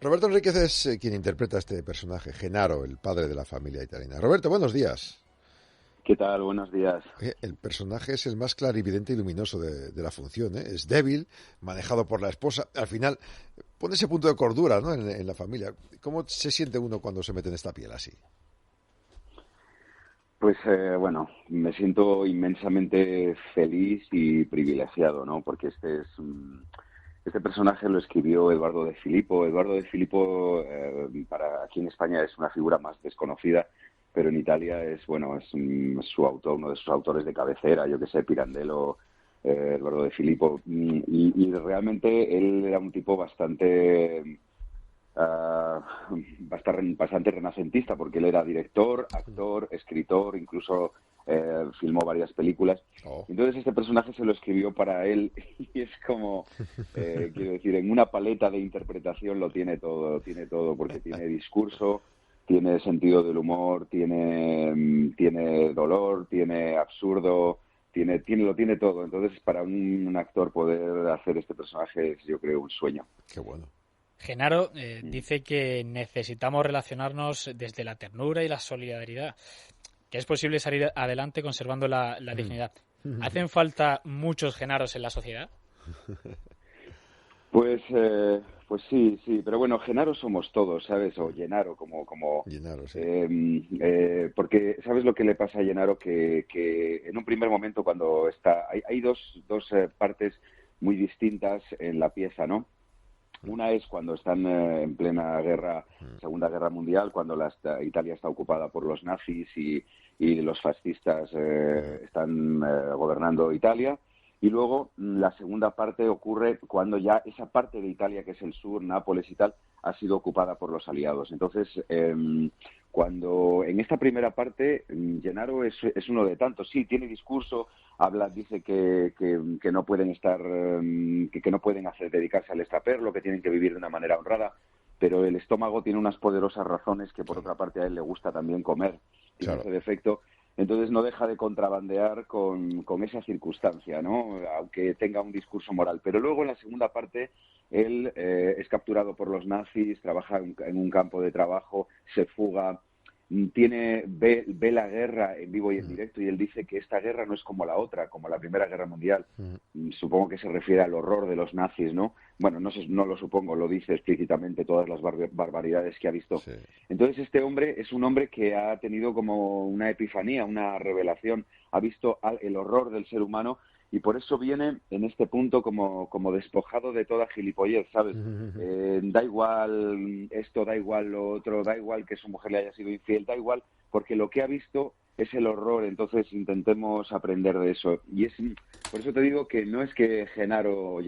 Roberto Enríquez es quien interpreta a este personaje, Genaro, el padre de la familia italiana. Roberto, buenos días. ¿Qué tal? Buenos días. El personaje es el más clarividente y luminoso de la función, ¿eh? Es débil, manejado por la esposa. Al final pone ese punto de cordura, ¿no? en la familia. ¿Cómo se siente uno cuando se mete en esta piel así? Pues bueno, me siento inmensamente feliz y privilegiado, ¿no? Porque este personaje lo escribió Eduardo de Filippo. Eduardo de Filippo, para aquí en España es una figura más desconocida, pero en Italia es su autor, uno de sus autores de cabecera, yo que sé, Pirandello, Eduardo de Filippo, y realmente él era un tipo bastante renacentista, porque él era director, actor, escritor, incluso filmó varias películas. Entonces este personaje se lo escribió para él y es como, quiero decir, en una paleta de interpretación lo tiene todo, porque tiene discurso, tiene sentido del humor, tiene dolor, tiene absurdo, lo tiene todo. Entonces para un actor poder hacer este personaje es, yo creo, un sueño. Qué bueno. Genaro dice que necesitamos relacionarnos desde la ternura y la solidaridad, que es posible salir adelante conservando la dignidad. ¿Hacen falta muchos Genaros en la sociedad? Pues sí, pero bueno, Genaro somos todos, ¿sabes? O Gennaro, como Gennaro, sí. Porque ¿sabes lo que le pasa a Gennaro? Que en un primer momento cuando hay dos partes muy distintas en la pieza, ¿no? Una es cuando están en plena Segunda Guerra Mundial, cuando Italia está ocupada por los nazis y los fascistas están gobernando Italia. Y luego la segunda parte ocurre cuando ya esa parte de Italia, que es el sur, Nápoles y tal, ha sido ocupada por los aliados. Entonces, cuando en esta primera parte, Gennaro es uno de tantos. Sí, tiene discurso, dice que no pueden estar, que no pueden dedicarse al extraperlo, que tienen que vivir de una manera honrada, pero el estómago tiene unas poderosas razones que por otra parte a él le gusta también comer, tiene ese defecto. Entonces no deja de contrabandear con esa circunstancia, ¿no? Aunque tenga un discurso moral. Pero luego en la segunda parte él es capturado por los nazis, trabaja en un campo de trabajo, se fuga, ve la guerra en vivo y en directo, y él dice que esta guerra no es como la otra, como la Primera Guerra Mundial. Supongo que se refiere al horror de los nazis, ¿no? Bueno, no lo supongo, lo dice explícitamente, todas las barbaridades que ha visto. Sí. Entonces este hombre es un hombre que ha tenido como una epifanía, una revelación, ha visto el horror del ser humano, y por eso viene en este punto como despojado de toda gilipollez, ¿sabes? Da igual esto, da igual lo otro, da igual que su mujer le haya sido infiel, da igual, porque lo que ha visto es el horror. Entonces intentemos aprender de eso. Y por eso te digo que no es que Gennaro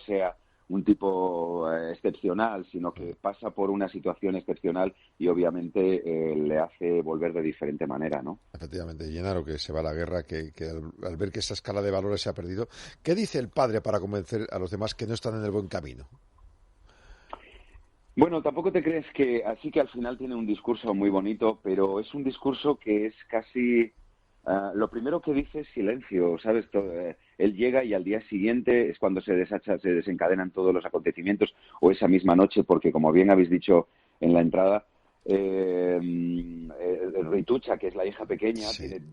sea un tipo excepcional, sino que pasa por una situación excepcional y obviamente le hace volver de diferente manera, ¿no? Efectivamente, Gennaro, que se va a la guerra, que al ver que esa escala de valores se ha perdido, ¿qué dice el padre para convencer a los demás que no están en el buen camino? Bueno, tampoco te crees que así, que al final tiene un discurso muy bonito, pero es un discurso que es casi... lo primero que dice es silencio, ¿sabes? Él llega y al día siguiente es cuando se desencadenan todos los acontecimientos, o esa misma noche, porque como bien habéis dicho en la entrada, Ritucha, que es la hija pequeña, sí, tiene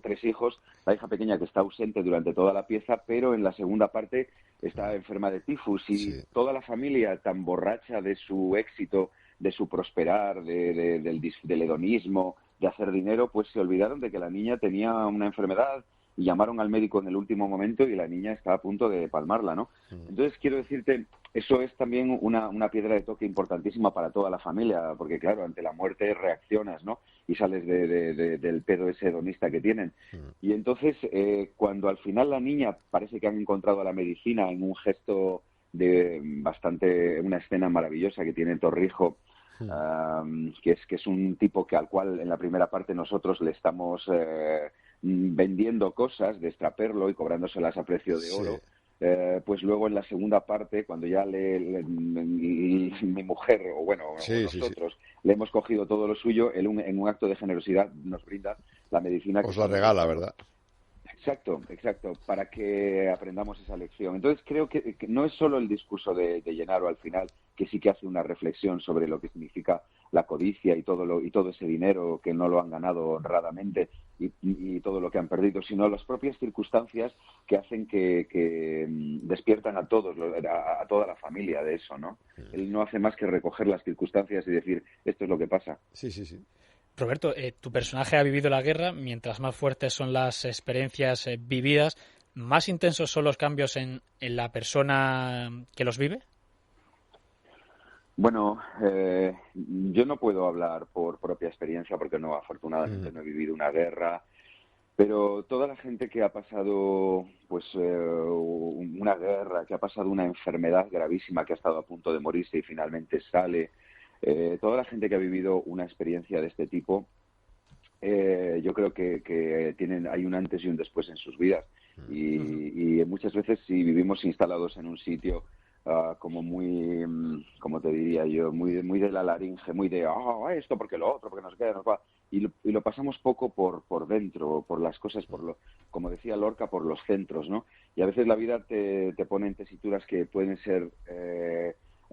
tres hijos, la hija pequeña que está ausente durante toda la pieza, pero en la segunda parte está enferma de tifus, y sí, toda la familia, tan borracha de su éxito, de su prosperar, del hedonismo, de hacer dinero, pues se olvidaron de que la niña tenía una enfermedad y llamaron al médico en el último momento y la niña estaba a punto de palmarla, ¿no? Entonces, quiero decirte, eso es también una piedra de toque importantísima para toda la familia, porque claro, ante la muerte reaccionas, ¿no? Y sales del pedo ese hedonista que tienen. Y entonces, cuando al final la niña parece que han encontrado a la medicina en un gesto una escena maravillosa que tiene Torrijo, que es un tipo al cual en la primera parte nosotros le estamos vendiendo cosas de extraperlo y cobrándoselas a precio de oro. Pues luego en la segunda parte, cuando ya mi mujer, o bueno, nosotros le hemos cogido todo lo suyo, él en un acto de generosidad nos brinda la medicina. Os la regala, ¿verdad? Exacto, para que aprendamos esa lección. Entonces creo que no es solo el discurso de Gennaro al final, sí que hace una reflexión sobre lo que significa la codicia y todo ese dinero que no lo han ganado honradamente y todo lo que han perdido, sino las propias circunstancias que hacen que despiertan a todos, a toda la familia de eso, ¿no? Él no hace más que recoger las circunstancias y decir, esto es lo que pasa. Sí, sí, sí. Roberto, tu personaje ha vivido la guerra. Mientras más fuertes son las experiencias vividas, ¿más intensos son los cambios en la persona que los vive? Bueno, yo no puedo hablar por propia experiencia porque no, afortunadamente no he vivido una guerra, pero toda la gente que ha pasado pues una guerra, que ha pasado una enfermedad gravísima, que ha estado a punto de morirse y finalmente sale, toda la gente que ha vivido una experiencia de este tipo, yo creo que hay un antes y un después en sus vidas. Y muchas veces si vivimos instalados en un sitio como muy, como te diría yo, muy de la laringe, muy de esto porque lo otro, porque no sé qué, y lo pasamos poco por dentro, por las cosas, como decía Lorca, por los centros, ¿no? Y a veces la vida te pone en tesituras que pueden ser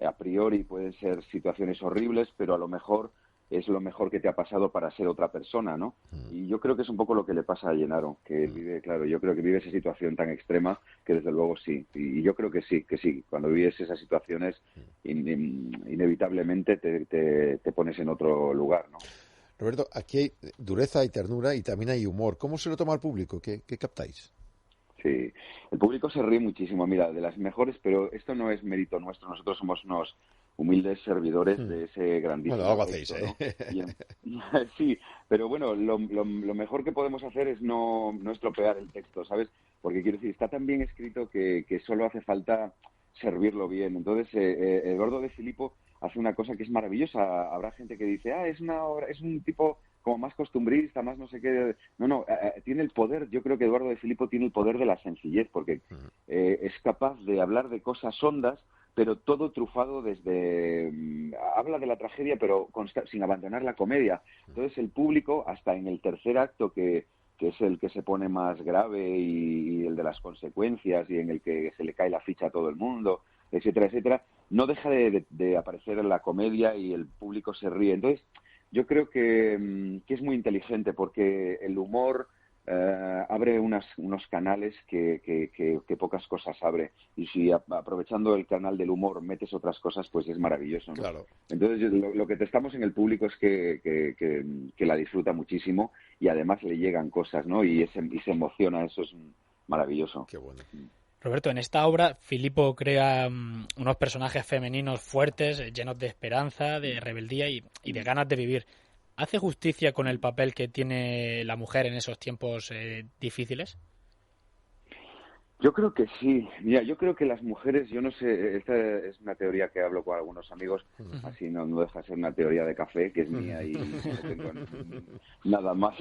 a priori, pueden ser situaciones horribles, pero a lo mejor es lo mejor que te ha pasado para ser otra persona, ¿no? Y yo creo que es un poco lo que le pasa a Jenaro, que vive, claro, yo creo que vive esa situación tan extrema que desde luego sí. Y yo creo que sí. Cuando vives esas situaciones, inevitablemente te pones en otro lugar, ¿no? Roberto, aquí hay dureza y ternura y también hay humor. ¿Cómo se lo toma el público? ¿Qué captáis? Sí, el público se ríe muchísimo, mira, de las mejores, pero esto no es mérito nuestro, nosotros somos unos humildes servidores de ese grandísimo Bueno, algo texto, hacéis, ¿no? Sí, pero bueno, lo mejor que podemos hacer es no estropear el texto, ¿sabes? Porque quiero decir, está tan bien escrito que solo hace falta servirlo bien. Entonces, Eduardo de Filippo hace una cosa que es maravillosa. Habrá gente que dice, es una obra, es un tipo como más costumbrista, más no sé qué. No, tiene el poder, yo creo que Eduardo de Filippo tiene el poder de la sencillez, porque es capaz de hablar de cosas hondas, pero todo trufado desde... habla de la tragedia, pero sin abandonar la comedia. Entonces el público, hasta en el tercer acto, que es el que se pone más grave y el de las consecuencias y en el que se le cae la ficha a todo el mundo, etcétera, etcétera, no deja de aparecer en la comedia y el público se ríe. Entonces, yo creo que es muy inteligente porque el humor abre unos canales que pocas cosas abre. Y si aprovechando el canal del humor metes otras cosas, pues es maravilloso, ¿no? Claro. Entonces, lo que testamos en el público es que la disfruta muchísimo y además le llegan cosas, ¿no? Y se emociona, eso es maravilloso. Qué bueno. Roberto, en esta obra, Filippo crea unos personajes femeninos fuertes, llenos de esperanza, de rebeldía y de ganas de vivir. ¿Hace justicia con el papel que tiene la mujer en esos tiempos difíciles? Yo creo que sí. Mira, yo creo que las mujeres, yo no sé, esta es una teoría que hablo con algunos amigos, así no deja de ser una teoría de café, que es mía y no tengo nada más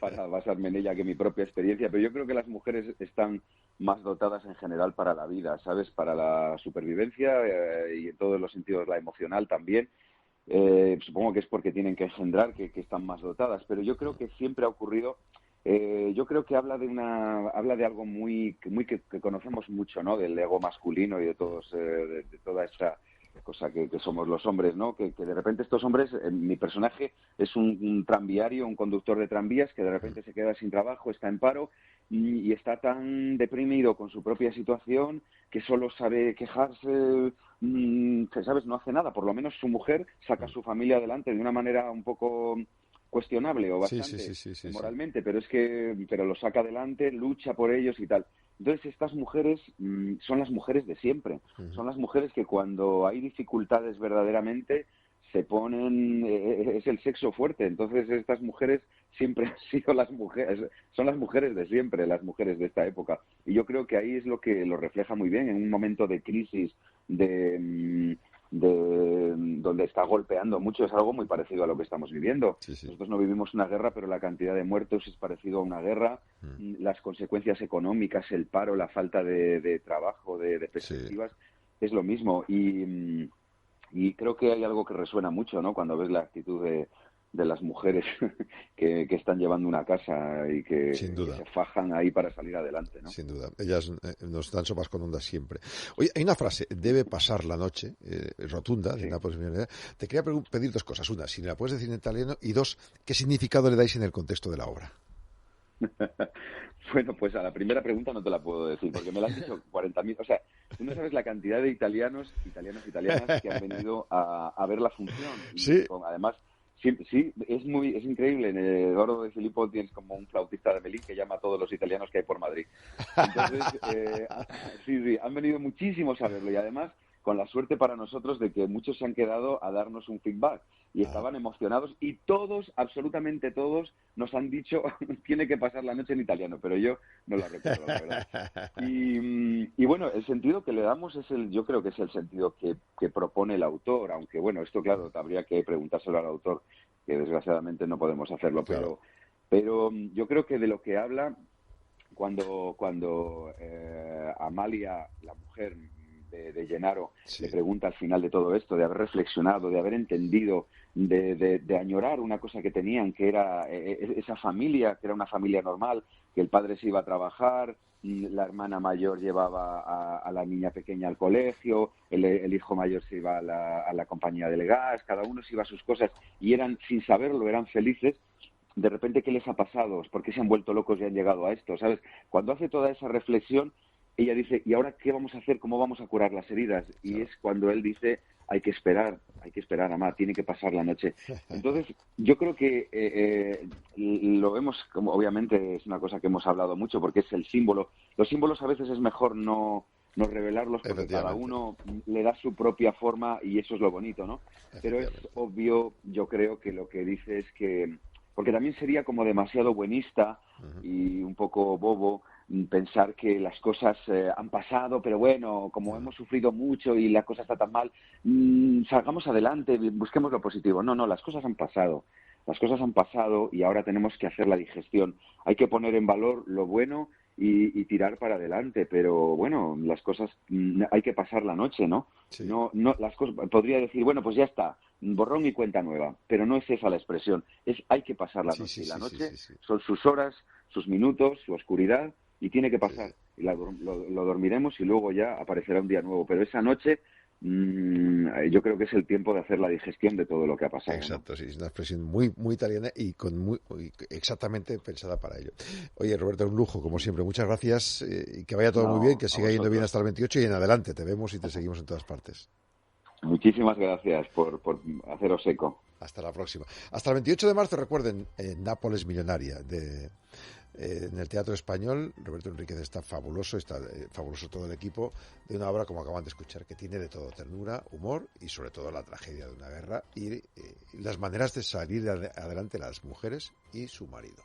para basarme en ella que mi propia experiencia, pero yo creo que las mujeres están más dotadas en general para la vida, ¿sabes? Para la supervivencia y en todos los sentidos, la emocional también. Supongo que es porque tienen que engendrar que están más dotadas, pero yo creo que siempre ha ocurrido. Yo creo que habla de algo muy que conocemos mucho, ¿no? Del ego masculino y de todos de toda esta cosa que somos los hombres, ¿no? Que de repente estos hombres, mi personaje es un tranviario, un conductor de tranvías que de repente se queda sin trabajo, está en paro y está tan deprimido con su propia situación que solo sabe quejarse, ¿sabes? No hace nada. Por lo menos su mujer saca a su familia adelante de una manera un poco cuestionable o bastante sí, moralmente, pero lo saca adelante, lucha por ellos y tal. Entonces estas mujeres son las mujeres de siempre, son las mujeres que cuando hay dificultades verdaderamente se ponen, es el sexo fuerte. Entonces estas mujeres siempre han sido las mujeres, son las mujeres de siempre, las mujeres de esta época. Y yo creo que ahí es lo que lo refleja muy bien en un momento de crisis, de donde está golpeando mucho, es algo muy parecido a lo que estamos viviendo. Sí. Nosotros no vivimos una guerra, pero la cantidad de muertos es parecido a una guerra, las consecuencias económicas, el paro, la falta de trabajo, de perspectivas, es lo mismo. Y creo que hay algo que resuena mucho, ¿no? Cuando ves la actitud de las mujeres que están llevando una casa y que Sin duda. se fajan ahí para salir adelante, ¿no? Sin duda. Ellas nos dan sopas con ondas siempre. Oye, hay una frase, debe pasar la noche, rotunda, de Nápoles Millonaria. Te quería pedir dos cosas. Una, si me la puedes decir en italiano. Y dos, ¿qué significado le dais en el contexto de la obra? Bueno, pues a la primera pregunta no te la puedo decir, porque me la han dicho 40.000. O sea, tú no sabes la cantidad de italianas que han venido a ver la función. Y sí. Además, sí, es increíble. En Eduardo de Filippo tienes como un flautista de Melín que llama a todos los italianos que hay por Madrid. Entonces, sí, han venido muchísimos a verlo y además con la suerte para nosotros de que muchos se han quedado a darnos un feedback y estaban emocionados y todos, absolutamente todos, nos han dicho tiene que pasar la noche en italiano, pero yo no la recuerdo, la verdad. Y bueno, el sentido que le damos yo creo que es el sentido que propone el autor, aunque bueno, esto claro, habría que preguntárselo al autor, que desgraciadamente no podemos hacerlo, claro. pero yo creo que de lo que habla cuando Amalia, la mujer de Gennaro, le pregunta al final de todo esto, de haber reflexionado, de haber entendido, de añorar una cosa que tenían, que era esa familia, que era una familia normal, que el padre se iba a trabajar, la hermana mayor llevaba a la niña pequeña al colegio, el hijo mayor se iba a la compañía del gas, cada uno se iba a sus cosas y eran, sin saberlo, eran felices. De repente, ¿qué les ha pasado? ¿Por qué se han vuelto locos y han llegado a esto? ¿Sabes? Cuando hace toda esa reflexión, ella dice, ¿y ahora qué vamos a hacer? ¿Cómo vamos a curar las heridas? Y es cuando él dice, hay que esperar, Amá, tiene que pasar la noche. Entonces, yo creo que lo vemos, como obviamente es una cosa que hemos hablado mucho, porque es el símbolo. Los símbolos a veces es mejor no revelarlos porque cada uno le da su propia forma y eso es lo bonito, ¿no? Pero es obvio, yo creo que lo que dice es que, porque también sería como demasiado buenista y un poco bobo pensar que las cosas han pasado, pero bueno, como hemos sufrido mucho y la cosa está tan mal, salgamos adelante, busquemos lo positivo. No, las cosas han pasado. Las cosas han pasado y ahora tenemos que hacer la digestión. Hay que poner en valor lo bueno y tirar para adelante, pero bueno, las cosas hay que pasar la noche, ¿no? Sí. No las cosas, podría decir, bueno, pues ya está, borrón y cuenta nueva, pero no es esa la expresión, hay que pasar la noche. Y la noche son sus horas, sus minutos, su oscuridad y tiene que pasar. Y lo dormiremos y luego ya aparecerá un día nuevo, pero esa noche yo creo que es el tiempo de hacer la digestión de todo lo que ha pasado. Exacto, ¿no? Sí, es una expresión muy italiana y exactamente pensada para ello. Oye, Roberto, un lujo, como siempre. Muchas gracias y que vaya todo muy bien, que siga yendo bien hasta el 28 y en adelante. Te vemos y te seguimos en todas partes. Muchísimas gracias por haceros eco. Hasta la próxima. Hasta el 28 de marzo, recuerden, Nápoles Millonaria, en el Teatro Español. Roberto Enríquez está fabuloso todo el equipo, de una obra, como acaban de escuchar, que tiene de todo: ternura, humor y sobre todo la tragedia de una guerra y las maneras de salir adelante las mujeres y su marido.